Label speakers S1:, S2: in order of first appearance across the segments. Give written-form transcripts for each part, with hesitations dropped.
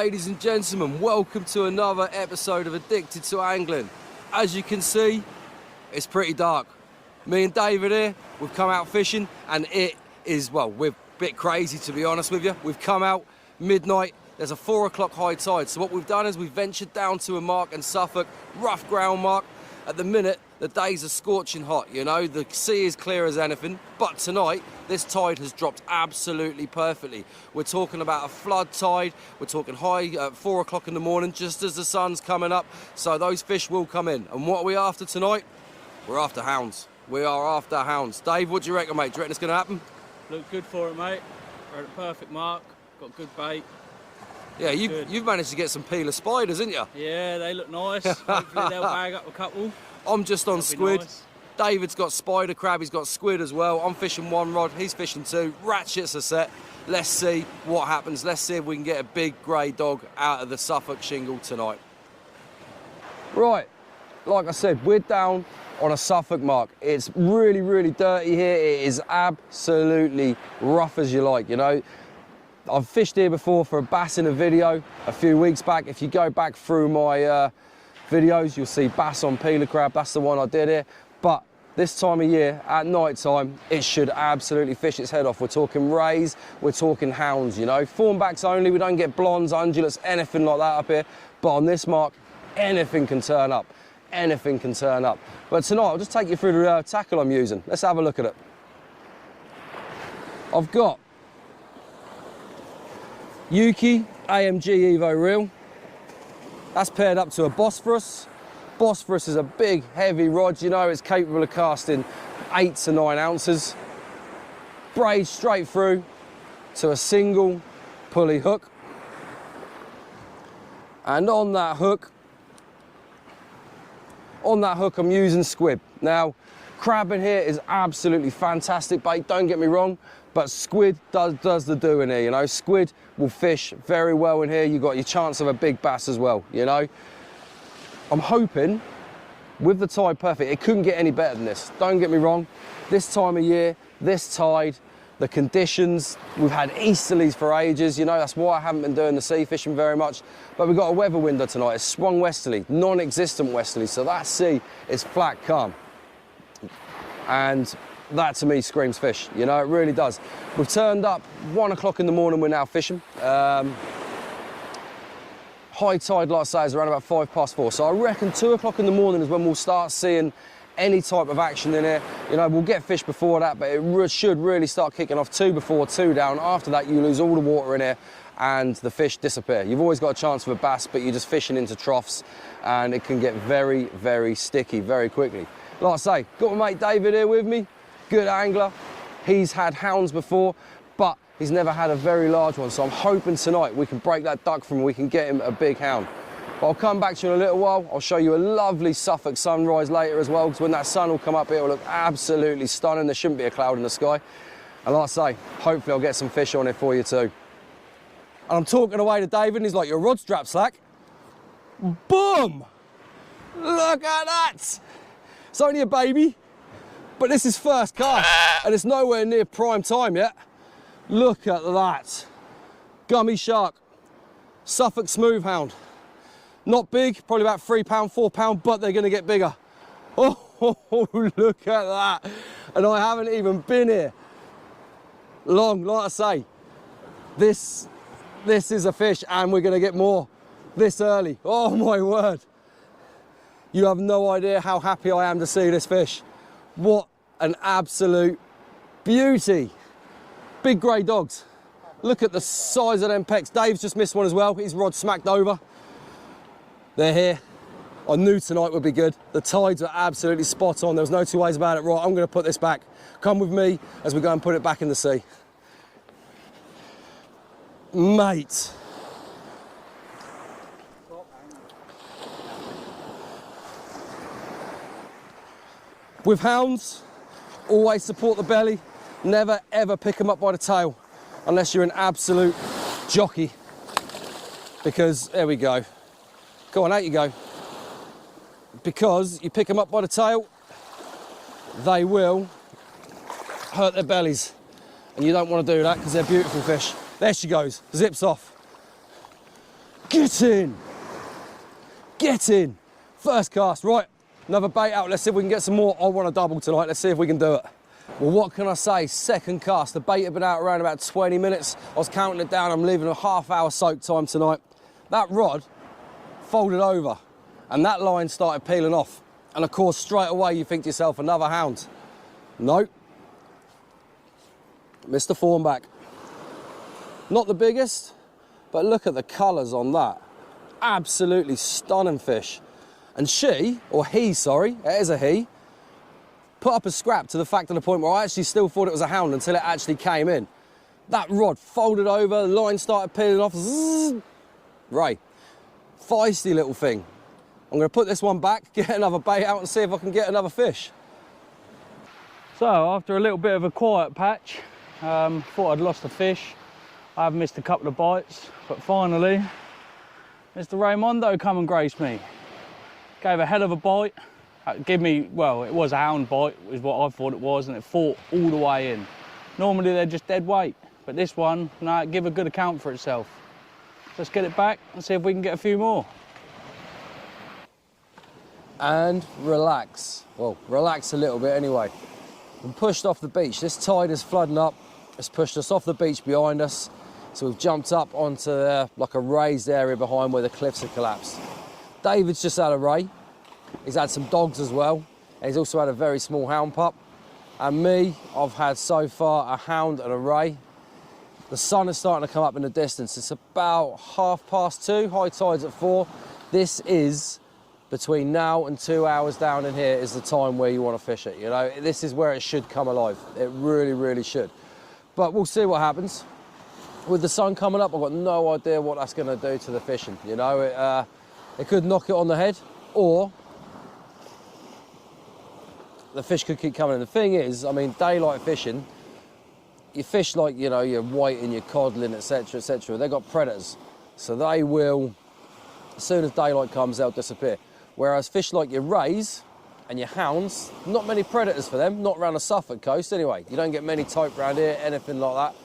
S1: ladies and gentlemen, welcome to another episode of Addicted to Angling. As you can see, it's pretty dark. Me and David here, we've come out fishing and it is, well, we're a bit crazy to be honest with you. We've come out midnight, there's a 4 o'clock high tide. So what we've done is we've ventured down to a mark in Suffolk, rough ground mark. At the minute, the days are scorching hot, you know, the sea is clear as anything, but tonight, this tide has dropped absolutely perfectly. We're talking about a flood tide, we're talking high at 4 o'clock in the morning, just as the sun's coming up, so those fish will come in. And what are we after tonight? We're after hounds. We are after hounds. Dave, what do you reckon, mate? Do you reckon it's going to happen?
S2: Look good for it, mate. We're at a perfect mark, got good bait.
S1: Yeah, you've managed to get some peeler spiders, haven't you?
S2: Yeah, they look nice. Hopefully they'll bag up a couple.
S1: I'm just on squid.
S2: Nice.
S1: David's got spider crab, he's got squid as well. I'm fishing one rod, he's fishing two. Ratchets are set. Let's see what happens. Let's see if we can get a big grey dog out of the Suffolk shingle tonight. Right, like I said, we're down on a Suffolk mark. It's really, really dirty here. It is absolutely rough as you like, you know. I've fished here before for a bass in a video a few weeks back. If you go back through my videos, you'll see bass on peeler crab. That's the one I did here. But this time of year, at night time, it should absolutely fish its head off. We're talking rays, we're talking hounds, you know. Formbacks only, we don't get blondes, undulates, anything like that up here. But on this mark, anything can turn up. Anything can turn up. But tonight, I'll just take you through the tackle I'm using. Let's have a look at it. I've got Yuki AMG Evo reel. That's paired up to a Bosphorus. Bosphorus is a big, heavy rod, you know, it's capable of casting 8 to 9 ounces. Braid straight through to a single pulley hook. And on that hook I'm using squid. Now, crab in here is absolutely fantastic bait, don't get me wrong, but squid does the do in here, you know. Squid will fish very well in here. You've got your chance of a big bass as well, you know. I'm hoping, with the tide perfect, it couldn't get any better than this. Don't get me wrong, this time of year, this tide, the conditions, we've had easterlies for ages, you know, that's why I haven't been doing the sea fishing very much. But we've got a weather window tonight, it's swung westerly, non-existent westerly, so that sea is flat calm. And that to me screams fish, you know, it really does. We've turned up 1 o'clock in the morning, we're now fishing. High tide, like I say, is around about 4:05. So I reckon 2 o'clock in the morning is when we'll start seeing any type of action in here. You know, we'll get fish before that, but it should really start kicking off 2 before, 2 down. After that, you lose all the water in here and the fish disappear. You've always got a chance of a bass, but you're just fishing into troughs and it can get very, very sticky very quickly. Like I say, got my mate David here with me. Good angler. He's had hounds before, but he's never had a very large one. So I'm hoping tonight we can break that duck from him, we can get him a big hound. But I'll come back to you in a little while. I'll show you a lovely Suffolk sunrise later as well, because when that sun will come up, it will look absolutely stunning. There shouldn't be a cloud in the sky. And like I say, hopefully I'll get some fish on it for you too. And I'm talking away to David and he's like, your rod strap slack. Boom! Look at that! It's only a baby. But this is first cast, and it's nowhere near prime time yet. Look at that. Gummy shark, Suffolk smoothhound. Not big, probably about £3, £4, but they're gonna get bigger. Oh, look at that. And I haven't even been here long, like I say. This is a fish, and we're gonna get more this early. Oh my word. You have no idea how happy I am to see this fish. What an absolute beauty. Big grey dogs. Look at the size of them pecs. Dave's just missed one as well. His rod smacked over. They're here. I knew tonight would be good. The tides are absolutely spot on. There was no two ways about it. Right, I'm going to put this back. Come with me as we go and put it back in the sea. Mate. With hounds, always support the belly. Never ever pick them up by the tail unless you're an absolute jockey. Because, there we go. Go on, out you go. Because you pick them up by the tail, they will hurt their bellies. And you don't want to do that because they're beautiful fish. There she goes, zips off. Get in. Get in. First cast, right. Another bait out. Let's see if we can get some more. I want a double tonight. Let's see if we can do it. Well, what can I say? Second cast. The bait had been out around about 20 minutes. I was counting it down. I'm leaving a half-hour soak time tonight. That rod folded over and that line started peeling off. And of course, straight away, you think to yourself, another hound. Nope. Mr. Thornback. Not the biggest, but look at the colours on that. Absolutely stunning fish. And she, or he, sorry, it is a he, put up a scrap to the fact to the point where I actually still thought it was a hound until it actually came in. That rod folded over, the line started peeling off. Zzz. Ray, feisty little thing. I'm going to put this one back, get another bait out and see if I can get another fish.
S2: So after a little bit of a quiet patch, thought I'd lost a fish. I've missed a couple of bites, but finally, Mr. Raymondo come and graced me. Gave a hell of a bite. Well, it was a hound bite, is what I thought it was, and it fought all the way in. Normally they're just dead weight, but this one, no, it give a good account for itself. Let's get it back and see if we can get a few more.
S1: And relax. Well, relax a little bit anyway. I'm pushed off the beach. This tide is flooding up. It's pushed us off the beach behind us. So we've jumped up onto like a raised area behind where the cliffs have collapsed. David's just had a ray. He's had some dogs as well. And he's also had a very small hound pup. And me, I've had so far a hound and a ray. The sun is starting to come up in the distance. It's about 2:30, high tide's at 4. This is between now and 2 hours down in here is the time where you want to fish it. You know, this is where it should come alive. It really, really should. But we'll see what happens. With the sun coming up, I've got no idea what that's going to do to the fishing. You know, it could knock it on the head, or the fish could keep coming in. The thing is, I mean, daylight fishing, you fish like, you know, your whiting, your codling, etc., etc. They've got predators, so they will, as soon as daylight comes, they'll disappear. Whereas fish like your rays and your hounds, not many predators for them, not around the Suffolk coast anyway. You don't get many type around here, anything like that.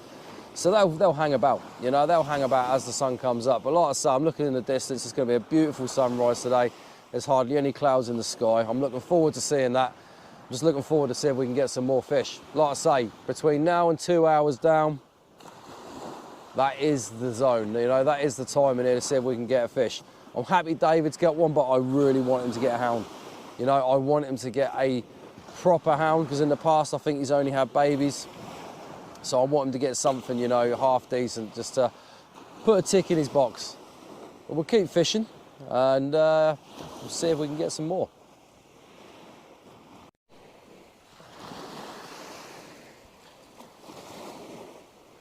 S1: So they'll hang about, you know, they'll hang about as the sun comes up. But like I say, I'm looking in the distance, it's going to be a beautiful sunrise today. There's hardly any clouds in the sky. I'm looking forward to seeing that. I'm just looking forward to see if we can get some more fish. Like I say, between now and 2 hours down, that is the zone, you know, that is the time in here to see if we can get a fish. I'm happy David's got one, but I really want him to get a hound. You know, I want him to get a proper hound, because in the past I think he's only had babies. So I want him to get something, you know, half decent, just to put a tick in his box. But we'll keep fishing and we'll see if we can get some more.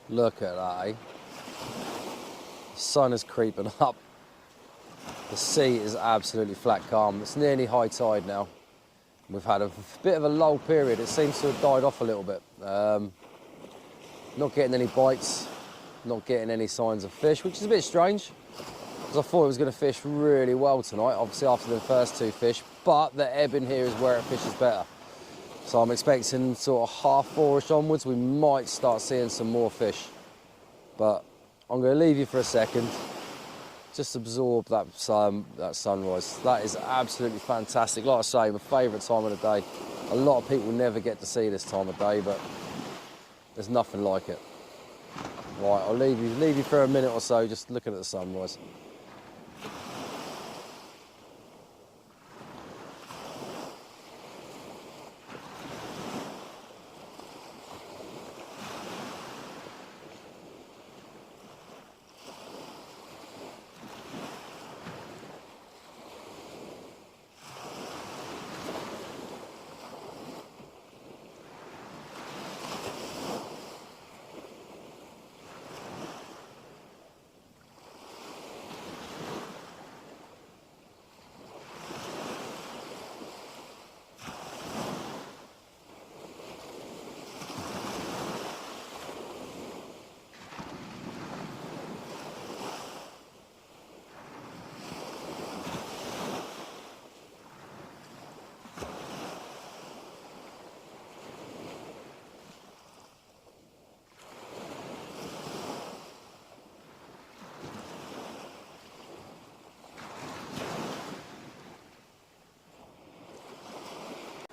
S1: Look at that, eh? The sun is creeping up. The sea is absolutely flat calm. It's nearly high tide now. We've had a bit of a lull period. It seems to have died off a little bit. Not getting any bites, not getting any signs of fish, which is a bit strange, because I thought it was going to fish really well tonight, obviously after the first 2 fish, but the ebb in here is where it fishes better. So I'm expecting sort of 3:30ish onwards, we might start seeing some more fish. But I'm going to leave you for a second, just absorb that sunrise. That is absolutely fantastic. Like I say, my favourite time of the day. A lot of people never get to see this time of day, but there's nothing like it. Right, I'll leave you for a minute or so, just looking at the sunrise.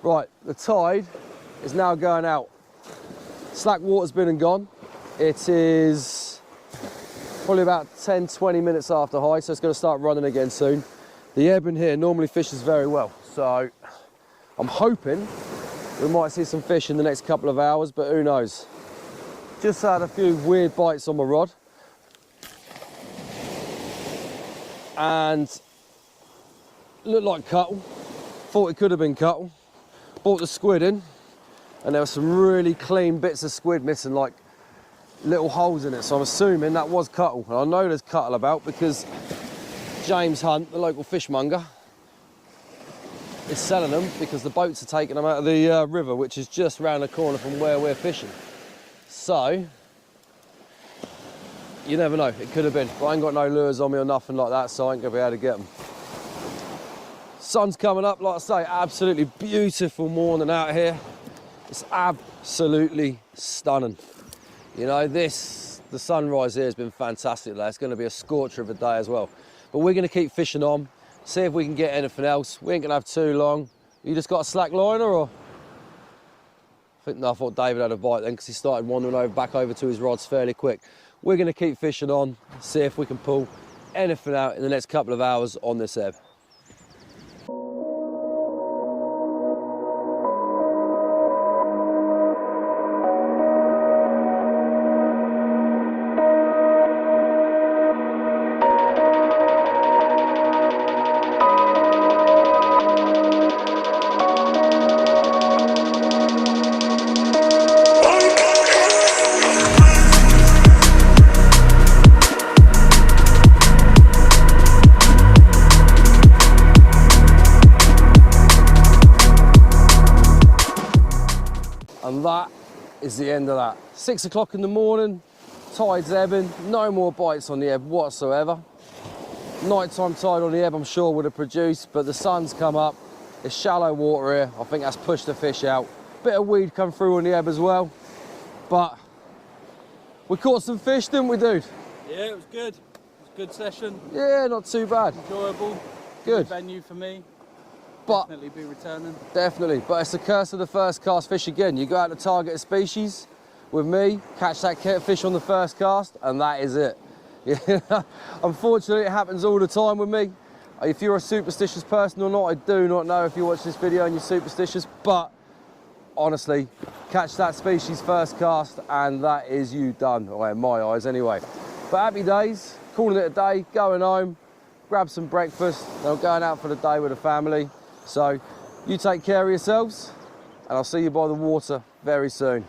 S1: Right, the tide is now going out. Slack water's been and gone. It is probably about 10-20 minutes after high, so it's going to start running again soon. The ebb in here normally fishes very well, so I'm hoping we might see some fish in the next couple of hours, but who knows. Just had a few weird bites on my rod. And looked like cuttle. Thought it could have been cuttle. Brought the squid in, and there were some really clean bits of squid missing, like little holes in it. So I'm assuming that was cuttle. And I know there's cuttle about because James Hunt, the local fishmonger, is selling them because the boats are taking them out of the river, which is just round the corner from where we're fishing. So, you never know, it could have been. But I ain't got no lures on me or nothing like that, so I ain't gonna be able to get them. Sun's coming up, like I say, absolutely beautiful morning out here. It's absolutely stunning. You know, the sunrise here has been fantastic today. It's gonna be a scorcher of a day as well. But we're gonna keep fishing on, see if we can get anything else. We ain't gonna have too long. You just got a slack liner, or? I thought David had a bite then because he started wandering back over to his rods fairly quick. We're going to keep fishing on, see if we can pull anything out in the next couple of hours on this ebb. And that is the end of that. 6 o'clock in the morning, tide's ebbing, no more bites on the ebb whatsoever. Nighttime tide on the ebb I'm sure would have produced, but the sun's come up, it's shallow water here, I think that's pushed the fish out. Bit of weed come through on the ebb as well, but we caught some fish, didn't we, dude?
S2: Yeah, it was good. It was a good session.
S1: Yeah, not too bad.
S2: Enjoyable.
S1: Good.
S2: Venue for me.
S1: But
S2: definitely be returning.
S1: Definitely, but it's the curse of the first cast fish again. You go out to target a species with me, catch that fish on the first cast, and that is it. Yeah. Unfortunately, it happens all the time with me. If you're a superstitious person or not, I do not know if you watch this video and you're superstitious, but honestly, catch that species first cast and that is you done, or in my eyes anyway. But happy days, calling it a day, going home, grab some breakfast, and I'm going out for the day with the family. So you take care of yourselves, and I'll see you by the water very soon.